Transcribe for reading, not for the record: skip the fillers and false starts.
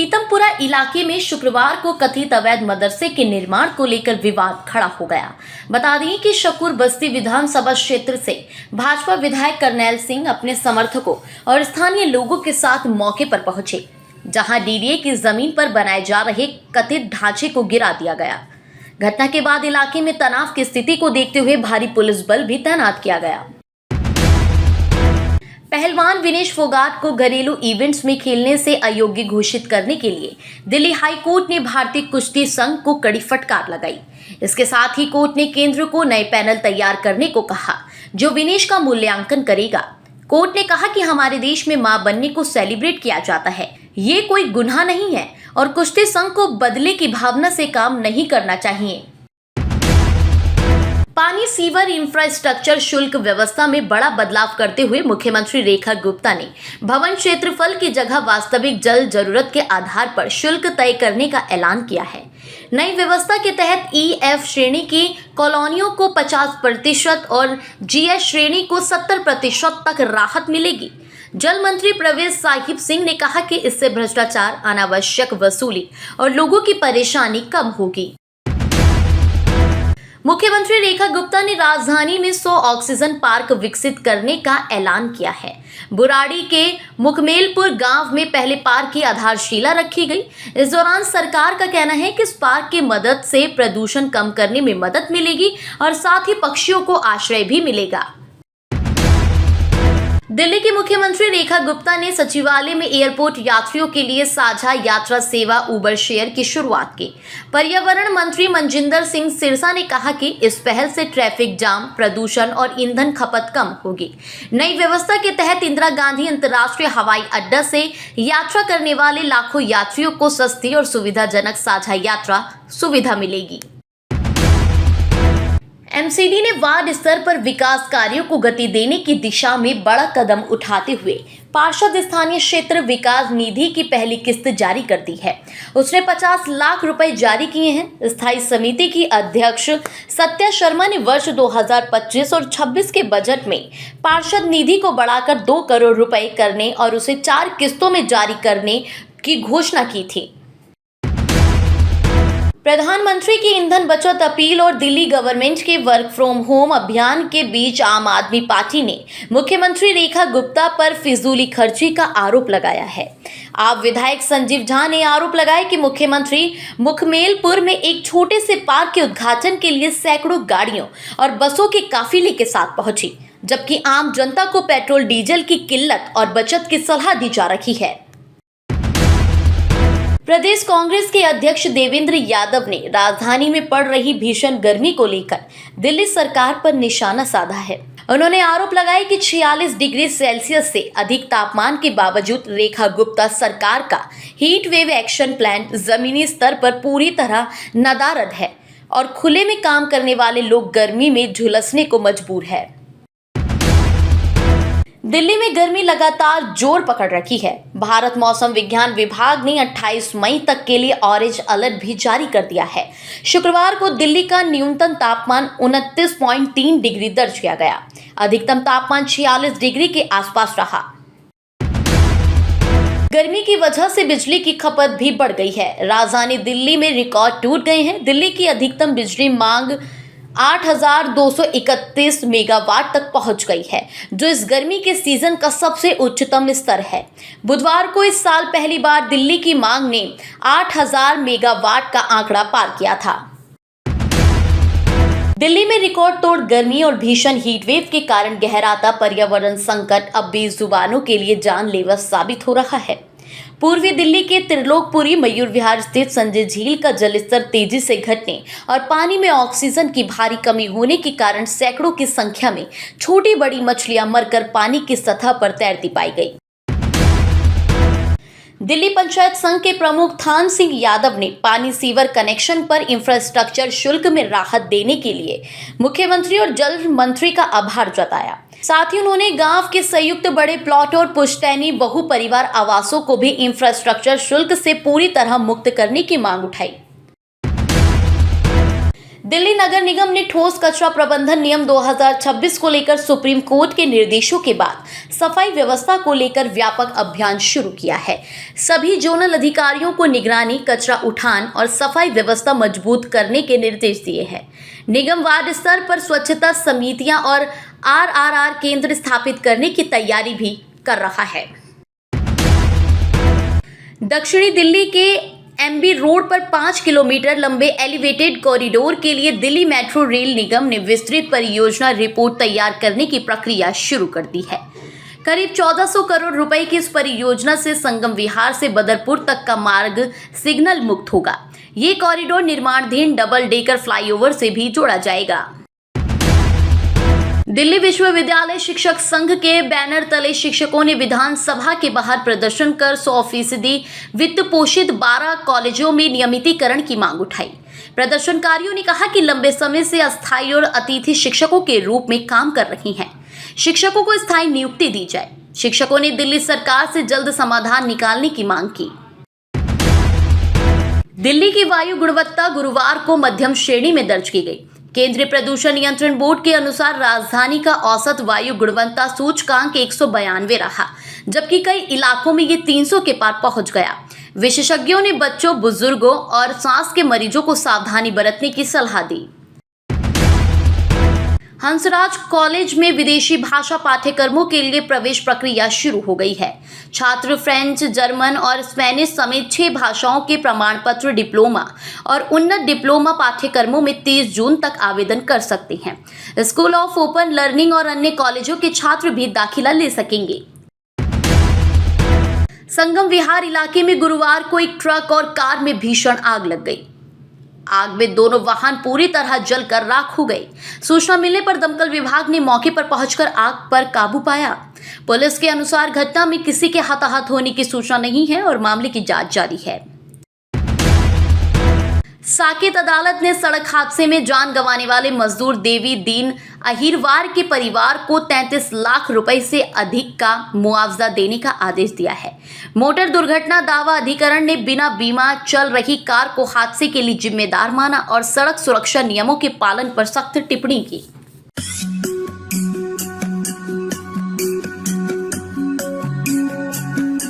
पीतमपुरा इलाके में शुक्रवार को कथित अवैध मदरसे के निर्माण को लेकर विवाद खड़ा हो गया। बता दें कि शकूर बस्ती विधानसभा क्षेत्र से भाजपा विधायक करनैल सिंह अपने समर्थकों और स्थानीय लोगों के साथ मौके पर पहुंचे, जहां डीडीए की जमीन पर बनाए जा रहे कथित ढांचे को गिरा दिया गया। घटना के बाद इलाके में तनाव की स्थिति को देखते हुए भारी पुलिस बल भी तैनात किया गया। पहलवान विनेश फोगाट को घरेलू इवेंट्स में खेलने से अयोग्य घोषित करने के लिए दिल्ली हाई कोर्ट ने भारतीय कुश्ती संघ को कड़ी फटकार लगाई। इसके साथ ही कोर्ट ने केंद्र को नए पैनल तैयार करने को कहा, जो विनेश का मूल्यांकन करेगा। कोर्ट ने कहा कि हमारे देश में मां बनने को सेलिब्रेट किया जाता है, ये कोई गुनाह नहीं है और कुश्ती संघ को बदले की भावना से काम नहीं करना चाहिए। पानी सीवर इंफ्रास्ट्रक्चर शुल्क व्यवस्था में बड़ा बदलाव करते हुए मुख्यमंत्री रेखा गुप्ता ने भवन क्षेत्रफल की जगह वास्तविक जल जरूरत के आधार पर शुल्क तय करने का ऐलान किया है। नई व्यवस्था के तहत EF श्रेणी की कॉलोनियों को 50% और GS श्रेणी को 70% तक राहत मिलेगी। जल मंत्री प्रवेश साहिब सिंह ने कहा कि इससे भ्रष्टाचार, अनावश्यक वसूली और लोगों की परेशानी कम होगी। मुख्यमंत्री रेखा गुप्ता ने राजधानी में 100 ऑक्सीजन पार्क विकसित करने का ऐलान किया है। बुराड़ी के मुखमेलपुर गांव में पहले पार्क की आधारशिला रखी गई। इस दौरान सरकार का कहना है कि इस पार्क की मदद से प्रदूषण कम करने में मदद मिलेगी और साथ ही पक्षियों को आश्रय भी मिलेगा। दिल्ली की मुख्यमंत्री रेखा गुप्ता ने सचिवालय में एयरपोर्ट यात्रियों के लिए साझा यात्रा सेवा उबर शेयर की शुरुआत की। पर्यावरण मंत्री मनजिंदर सिंह सिरसा ने कहा कि इस पहल से ट्रैफिक जाम, प्रदूषण और ईंधन खपत कम होगी। नई व्यवस्था के तहत इंदिरा गांधी अंतर्राष्ट्रीय हवाई अड्डा से यात्रा करने वाले लाखों यात्रियों को सस्ती और सुविधाजनक साझा यात्रा सुविधा मिलेगी। MCD ने वार्ड स्तर पर विकास कार्यों को गति देने की दिशा में बड़ा कदम उठाते हुए पार्षद स्थानीय क्षेत्र विकास निधि की पहली किस्त जारी कर दी है। उसने 50 लाख रुपए जारी किए हैं। स्थायी समिति की अध्यक्ष सत्या शर्मा ने वर्ष 2025 और 26 के बजट में पार्षद निधि को बढ़ाकर 2 करोड़ रुपए करने और उसे 4 किस्तों में जारी करने की घोषणा की थी। प्रधानमंत्री की ईंधन बचत अपील और दिल्ली गवर्नमेंट के वर्क फ्रॉम होम अभियान के बीच आम आदमी पार्टी ने मुख्यमंत्री रेखा गुप्ता पर फिजूली खर्ची का आरोप लगाया है। आप विधायक संजीव झा ने आरोप लगाया कि मुख्यमंत्री मुखमेलपुर में एक छोटे से पार्क के उद्घाटन के लिए सैकड़ों गाड़ियों और बसों के काफिले के साथ पहुंची, जबकि आम जनता को पेट्रोल डीजल की किल्लत और बचत की सलाह दी जा रही है। प्रदेश कांग्रेस के अध्यक्ष देवेंद्र यादव ने राजधानी में पड़ रही भीषण गर्मी को लेकर दिल्ली सरकार पर निशाना साधा है। उन्होंने आरोप लगाया कि 46 डिग्री सेल्सियस से अधिक तापमान के बावजूद रेखा गुप्ता सरकार का हीट वेव एक्शन प्लान जमीनी स्तर पर पूरी तरह नदारद है और खुले में काम करने वाले लोग गर्मी में झुलसने को मजबूर है। दिल्ली में गर्मी लगातार जोर पकड़ रखी है। भारत मौसम विज्ञान विभाग ने 28 मई तक के लिए ऑरेंज अलर्ट भी जारी कर दिया है। शुक्रवार को दिल्ली का न्यूनतम तापमान 29.3 डिग्री दर्ज किया गया। अधिकतम तापमान 46 डिग्री के आसपास रहा। गर्मी की वजह से बिजली की खपत भी बढ़ गई है। राजधानी दिल्ली में रिकॉर्ड टूट गए हैं। दिल्ली की अधिकतम बिजली मांग 8,231 मेगावाट तक पहुंच गई है, जो इस गर्मी के सीजन का सबसे उच्चतम स्तर है। बुधवार को इस साल पहली बार दिल्ली की मांग ने 8,000 मेगावाट का आंकड़ा पार किया था। दिल्ली में रिकॉर्ड तोड़ गर्मी और भीषण हीटवेव के कारण गहराता पर्यावरण संकट अब बेजुबानों के लिए जानलेवा साबित हो रहा है। पूर्वी दिल्ली के त्रिलोकपुरी मयूर विहार स्थित संजय झील का जलस्तर तेजी से घटने और पानी में ऑक्सीजन की भारी कमी होने के कारण सैकड़ों की संख्या में छोटी बड़ी मछलियां मरकर पानी की सतह पर तैरती पाई गई। दिल्ली पंचायत संघ के प्रमुख थान सिंह यादव ने पानी सीवर कनेक्शन पर इंफ्रास्ट्रक्चर शुल्क में राहत देने के लिए मुख्यमंत्री और जल मंत्री का आभार जताया। साथ ही उन्होंने गांव के संयुक्त बड़े प्लॉट और पुश्तैनी बहु परिवार आवासों को भी इंफ्रास्ट्रक्चर शुल्क से पूरी तरह मुक्त करने की मांग उठाई। दिल्ली नगर निगम ने ठोस कचरा प्रबंधन नियम 2026 को लेकर सुप्रीम कोर्ट के निर्देशों के बाद सफाई व्यवस्था को लेकर व्यापक अभियान शुरू किया है। सभी जोनल अधिकारियों को निगरानी, कचरा उठान और सफाई व्यवस्था मजबूत करने के निर्देश दिए हैं। निगम वार्ड स्तर पर स्वच्छता समितियां और आरआरआर केंद्र स्थापित करने की तैयारी भी कर रहा है। दक्षिणी दिल्ली के एमबी रोड पर 5 किलोमीटर लंबे एलिवेटेड कॉरिडोर के लिए दिल्ली मेट्रो रेल निगम ने विस्तृत परियोजना रिपोर्ट तैयार करने की प्रक्रिया शुरू कर दी है। करीब 1400 करोड़ रुपए की इस परियोजना से संगम विहार से बदरपुर तक का मार्ग सिग्नल मुक्त होगा। ये कॉरिडोर निर्माणाधीन डबल डेकर फ्लाईओवर से भी जोड़ा जाएगा। दिल्ली विश्वविद्यालय शिक्षक संघ के बैनर तले शिक्षकों ने विधानसभा के बाहर प्रदर्शन कर 100% वित्त पोषित 12 कॉलेजों में नियमितीकरण की मांग उठाई। प्रदर्शनकारियों ने कहा कि लंबे समय से अस्थायी और अतिथि शिक्षकों के रूप में काम कर रही हैं। शिक्षकों को स्थायी नियुक्ति दी जाए। शिक्षकों ने दिल्ली सरकार से जल्द समाधान निकालने की मांग की। दिल्ली की वायु गुणवत्ता गुरुवार को मध्यम श्रेणी में दर्ज की गई। केंद्रीय प्रदूषण नियंत्रण बोर्ड के अनुसार राजधानी का औसत वायु गुणवत्ता सूचकांक 192 रहा, जबकि कई इलाकों में ये 300 के पार पहुंच गया। विशेषज्ञों ने बच्चों, बुजुर्गों और सांस के मरीजों को सावधानी बरतने की सलाह दी। हंसराज कॉलेज में विदेशी भाषा पाठ्यक्रमों के लिए प्रवेश प्रक्रिया शुरू हो गई है। छात्र फ्रेंच, जर्मन और स्पेनिश समेत 6 भाषाओं के प्रमाण पत्र, डिप्लोमा और उन्नत डिप्लोमा पाठ्यक्रमों में 30 जून तक आवेदन कर सकते हैं। स्कूल ऑफ ओपन लर्निंग और अन्य कॉलेजों के छात्र भी दाखिला ले सकेंगे। संगम विहार इलाके में गुरुवार को एक ट्रक और कार में भीषण आग लग गई। आग में दोनों वाहन पूरी तरह जलकर राख हो गए। सूचना मिलने पर दमकल विभाग ने मौके पर पहुंचकर आग पर काबू पाया। पुलिस के अनुसार घटना में किसी के हताहत होने की सूचना नहीं है और मामले की जांच जारी है। साकेत अदालत ने सड़क हादसे में जान गंवाने वाले मजदूर देवी दीन अहिरवार के परिवार को 33 लाख रुपए से अधिक का मुआवजा देने का आदेश दिया है। मोटर दुर्घटना दावा अधिकरण ने बिना बीमा चल रही कार को हादसे के लिए जिम्मेदार माना और सड़क सुरक्षा नियमों के पालन पर सख्त टिप्पणी की।